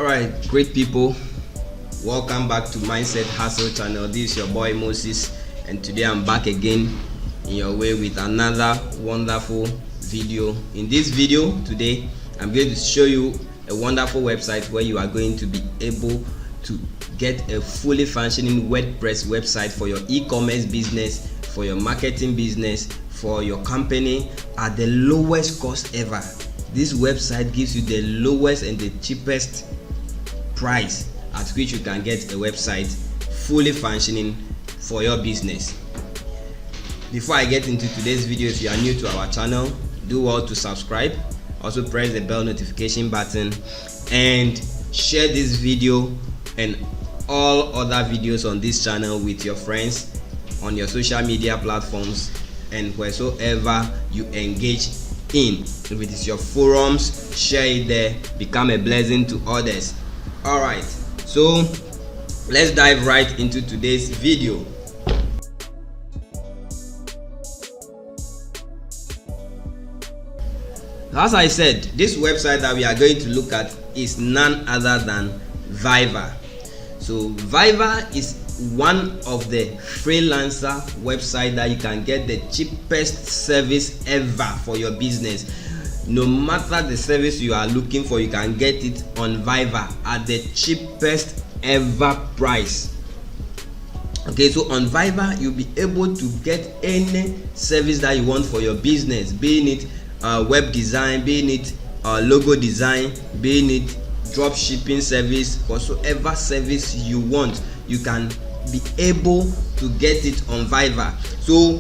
Alright, great people, welcome back to Mindset Hustle channel. This is your boy Moses, and today I'm back again in your way with another wonderful video. In this video today, I'm going to show you a wonderful website where you are going to be able to get a fully functioning WordPress website for your e-commerce business, for your marketing business, for your company at the lowest cost ever. This website gives you the lowest and the cheapest price at which you can get a website fully functioning for your business. Before I get into today's video, if you are new to our channel, do well to subscribe. Also press the bell notification button and share this video and all other videos on this channel with your friends on your social media platforms and wheresoever you engage in. If it is your forums, share it there, become a blessing to others. Alright, so let's dive right into today's video. As I said, this website that we are going to look at is none other than Fiverr. So Fiverr is one of the freelancer website that you can get the cheapest service ever for your business. No matter the service you are looking for, you can get it on Fiverr at the cheapest ever price. Okay, so on Fiverr you'll be able to get any service that you want for your business, being it web design, being it logo design, being it drop shipping service, whatsoever service you want, you can be able to get it on Fiverr. So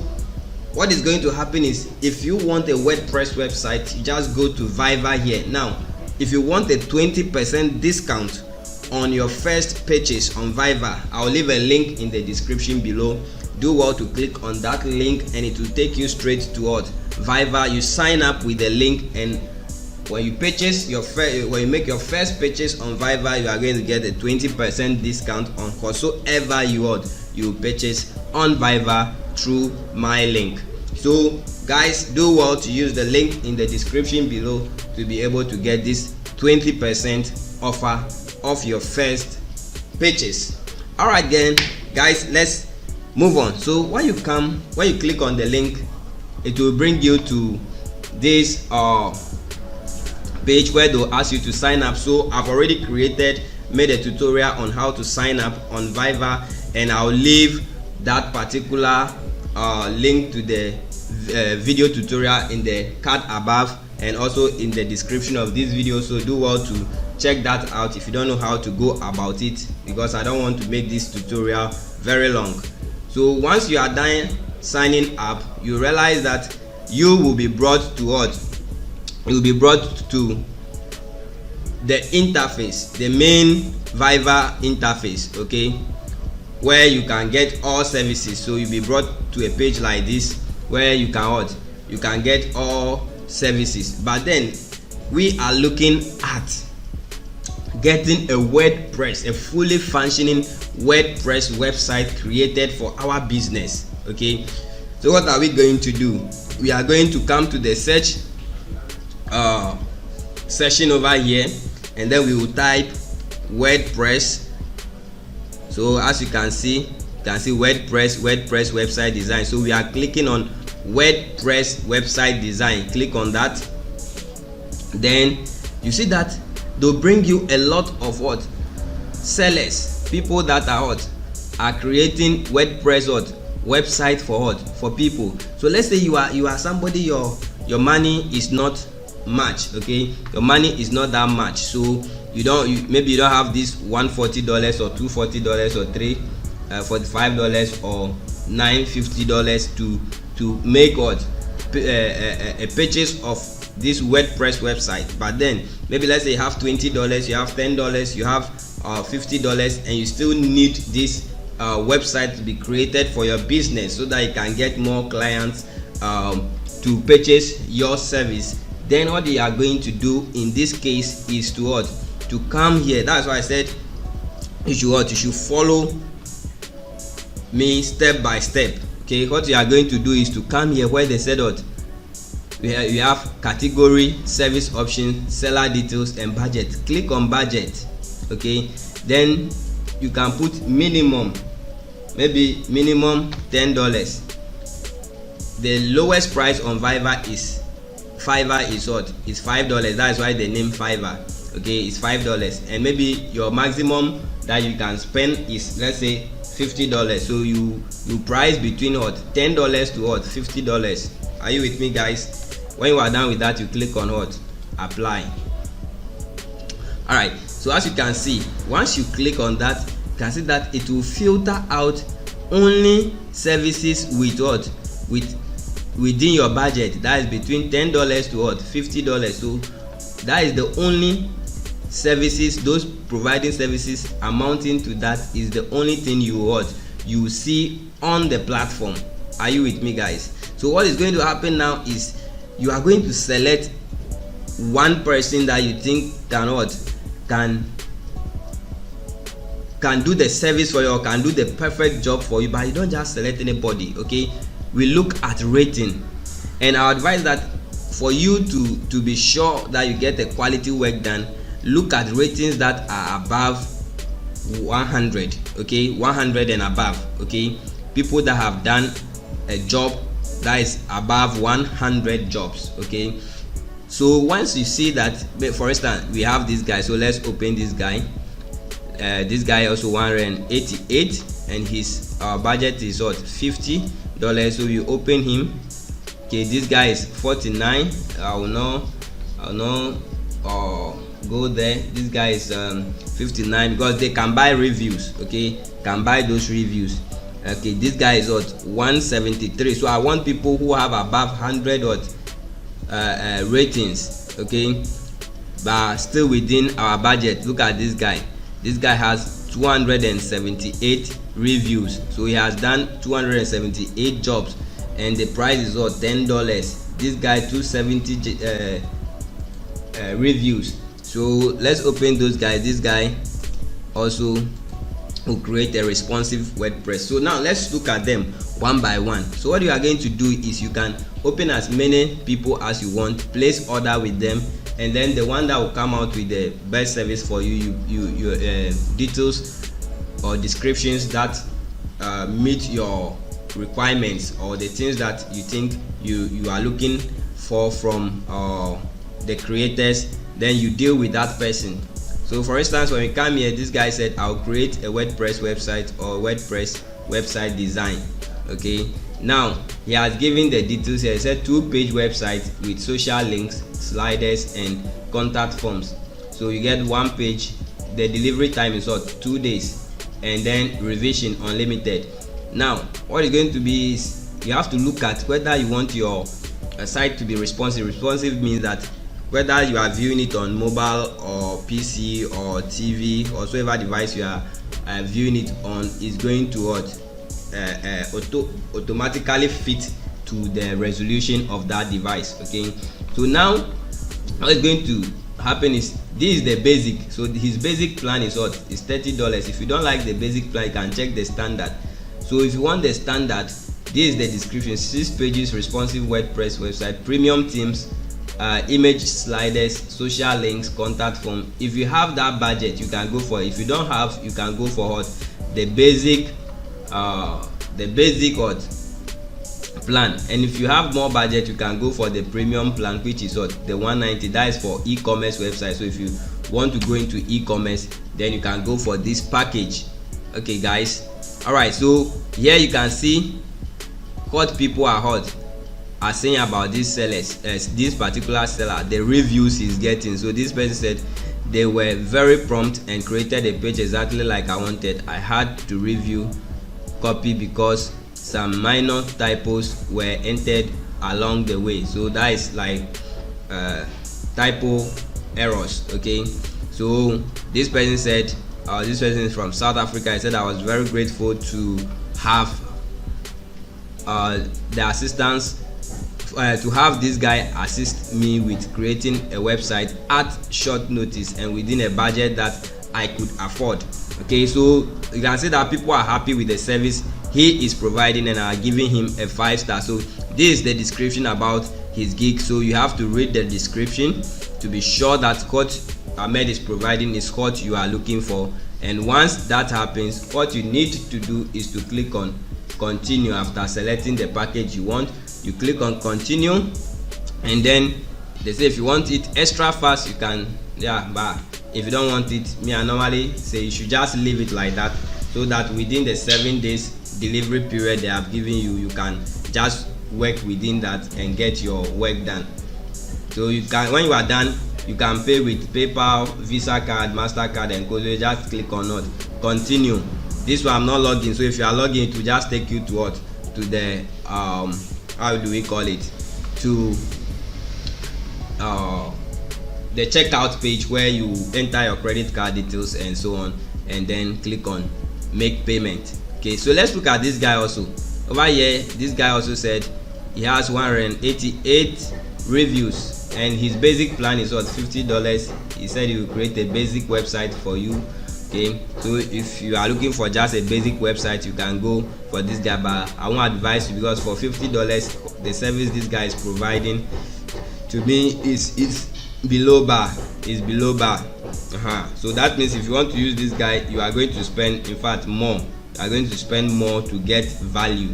what is going to happen is, if you want a WordPress website, you just go to Fiverr here. Now if you want a 20% discount on your first purchase on Fiverr, I'll leave a link in the description below. Do well to click on that link and it will take you straight to Fiverr. You sign up with the link, and when you purchase your when you make your first purchase on Fiverr, you are going to get a 20% discount on whatsoever you purchase on Fiverr through my link. So guys, do well to use the link in the description below to be able to get this 20% offer of your first purchase. Alright then guys, let's move on. So when you click on the link, it will bring you to this page where they'll ask you to sign up. So I've already made a tutorial on how to sign up on Fiverr, and I'll leave that particular link to the video tutorial in the card above and also in the description of this video. So do well to check that out if you don't know how to go about it, because I don't want to make this tutorial very long. So once you are done signing up, you realize that you will be brought to what? You will be brought to the interface, the main Fiverr interface, okay, where you can get all services. So you'll be brought to a page like this where you can get all services. But then we are looking at getting a WordPress, a fully functioning WordPress website created for our business. Okay, so what are we going to do? We are going to come to the search session over here, and then we will type WordPress. So as you can see WordPress website design. So we are clicking on WordPress website design. Click on that, then you see that they'll bring you a lot of what? Sellers, people that are creating WordPress website for what? For people. So let's say you are somebody, your money is not much, okay, your money is not that much, so maybe you don't have this $140 or $240 or $345 or $950 to make what? A purchase of this WordPress website. But then maybe let's say you have $20, you have $10, you have $50, and you still need this website to be created for your business so that you can get more clients to purchase your service. Then what you are going to do in this case is to come here. That's why I said you should follow me step by step. Okay, what you are going to do is to come here where they said we have category, service option, seller details, and budget. Click on budget. Okay, then you can put minimum, maybe minimum $10. The lowest price on Fiverr is what? Is $5. That is why they name Fiverr. Okay, it's $5, and maybe your maximum that you can spend is, let's say, $50. So you price between what? $10 to what? $50. Are you with me, guys? When you are done with that, you click on what? Apply. All right, so as you can see, once you click on that, you can see that it will filter out only services with what? Within your budget, that is between $10 to what? $50. So that is the only services, those providing services amounting to that is the only thing you see on the platform. Are you with me, guys? So what is going to happen now is you are going to select one person that you think can do the service for you, or can do the perfect job for you. But you don't just select anybody. Okay, we look at rating, and I advise that for you to be sure that you get a quality work done, look at ratings that are above 100. Okay, 100 and above. Okay, people that have done a job that is above 100 jobs. Okay, so once you see that, for instance, we have this guy, so let's open this guy. This guy also 188, and his budget is what? $50. So you open him. Okay, this guy is 49. I will not go there. This guy is 59, because they can buy reviews. Okay, can buy those reviews. Okay, this guy is what? 173. So I want people who have above 100 ratings. Okay, but still within our budget. Look at this guy. This guy has 278 reviews, so he has done 278 jobs, and the price is what? $10. This guy 270 reviews. So let's open those guys. This guy also will create a responsive WordPress. So now let's look at them one by one. So what you are going to do is you can open as many people as you want, place order with them, and then the one that will come out with the best service for you, your details or descriptions that meet your requirements, or the things that you think you are looking for from the creators, then you deal with that person. So for instance, when we come here, this guy said I'll create a WordPress website or WordPress website design. Okay, now he has given the details here. He said 2-page website with social links, sliders, and contact forms. So you get 1 page. The delivery time is what? 2 days, and then revision unlimited. Now what is going to be is you have to look at whether you want your site to be responsive. Responsive means that whether you are viewing it on mobile or PC or TV or whatever device you are viewing it on, is going to what? Automatically fit to the resolution of that device. Okay, so now what is going to happen is, this is the basic. So his basic plan is what? Is $30. If you don't like the basic plan, you can check the standard. So if you want the standard, this is the description: 6 pages, responsive WordPress website, premium themes, image sliders, social links, contact form. If you have that budget, you can go for it. If you don't have, you can go for what? The basic what? Plan. And if you have more budget, you can go for the premium plan, which is what? The 190. That is for e-commerce website. So if you want to go into e-commerce, then you can go for this package. Okay, guys. All right, so here you can see what people are saying about these sellers, this particular seller, the reviews he's getting. So this person said they were very prompt and created a page exactly like I wanted. I had to review copy because some minor typos were entered along the way. So that is like typo errors. Okay, so this person said, this person is from South Africa. He said, I was very grateful to have the assistance, to have this guy assist me with creating a website at short notice and within a budget that I could afford. Okay, so you can see that people are happy with the service he is providing and are giving him a 5-star. So this is the description about his gig. So you have to read the description to be sure that what Ahmed is providing is what you are looking for. And once that happens, what you need to do is to click on continue. After selecting the package you want, you click on continue, and then they say if you want it extra fast, you can, but if you don't want it, I normally say you should just leave it like that, so that within the 7 days delivery period they have given you, you can just work within that and get your work done. So you can, when you are done, you can pay with PayPal, Visa card, MasterCard, and so just click on not continue. This one I'm not logged in, so if you are logged in, it will just take you to what, to the how do we call it, to the checkout page where you enter your credit card details and so on, and then click on make payment. Okay, so let's look at this guy also. Over here, this guy also said he has 188 reviews, and his basic plan is what, $50. He said he will create a basic website for you. Okay, so if you are looking for just a basic website, you can go for this guy, but I won't advise you, because for $50 the service this guy is providing to me is below bar, so that means if you want to use this guy, you are going to spend, in fact, more. You are going to spend more to get value,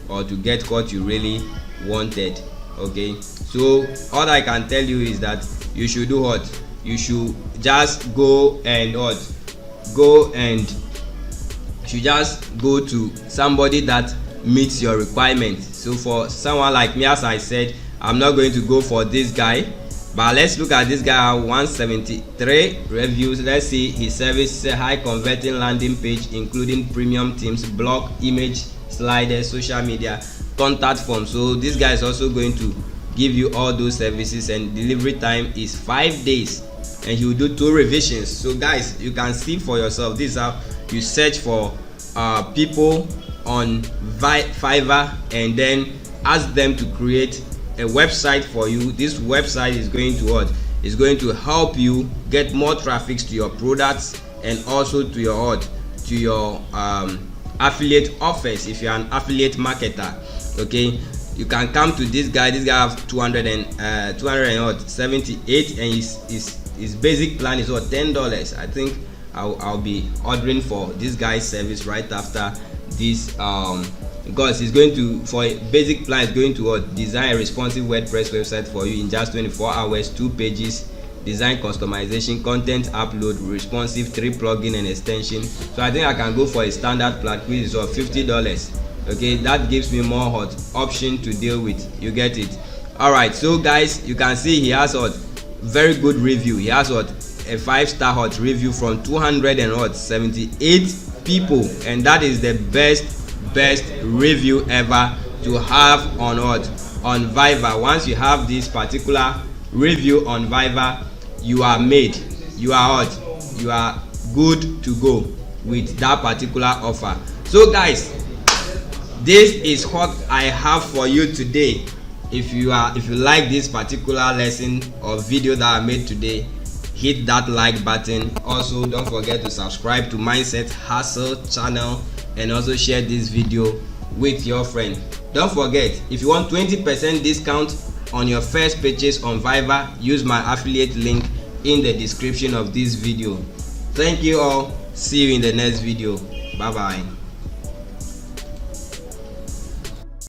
or to get what you really wanted. Okay, so all I can tell you is that you should do what, you should just go and what, you just go to somebody that meets your requirements. So for someone like me, as I said, I'm not going to go for this guy, but let's look at this guy. 173 reviews. Let's see his service. A high converting landing page including premium themes, blog, image, sliders, social media, contact form. So this guy is also going to give you all those services, and delivery time is 5 days, and he will do 2 revisions. So guys, you can see for yourself. This is how you search for people on Fiverr, and then ask them to create a website for you. This website is going to what, is going to help you get more traffic to your products, and also to your what, to your affiliate offers if you're an affiliate marketer. Okay, you can come to this guy. This guy have 278, and his basic plan is what, $10. I think I'll be ordering for this guy's service right after this, because he's going to, for a basic plan, is going to design a responsive WordPress website for you in just 24 hours, 2 pages, design customization, content upload, responsive, 3 plugin and extension. So I think I can go for a standard plan, which is $50. Okay, that gives me more hot option to deal with. You get it? All right, so guys, you can see he has a very good review. He has a 5-star hot review from 278 people, and that is the best review ever to have on Fiverr. Once you have this particular review on Fiverr, you are made, you are good to go with that particular offer. So guys, this is what I have for you today. If you like this particular lesson or video that I made today, hit that like button. Also, don't forget to subscribe to Mindset Hustle channel, and also share this video with your friend. Don't forget, if you want 20% discount on your first purchase on Fiverr, use my affiliate link in the description of this video. Thank you all. See you in the next video. Bye bye.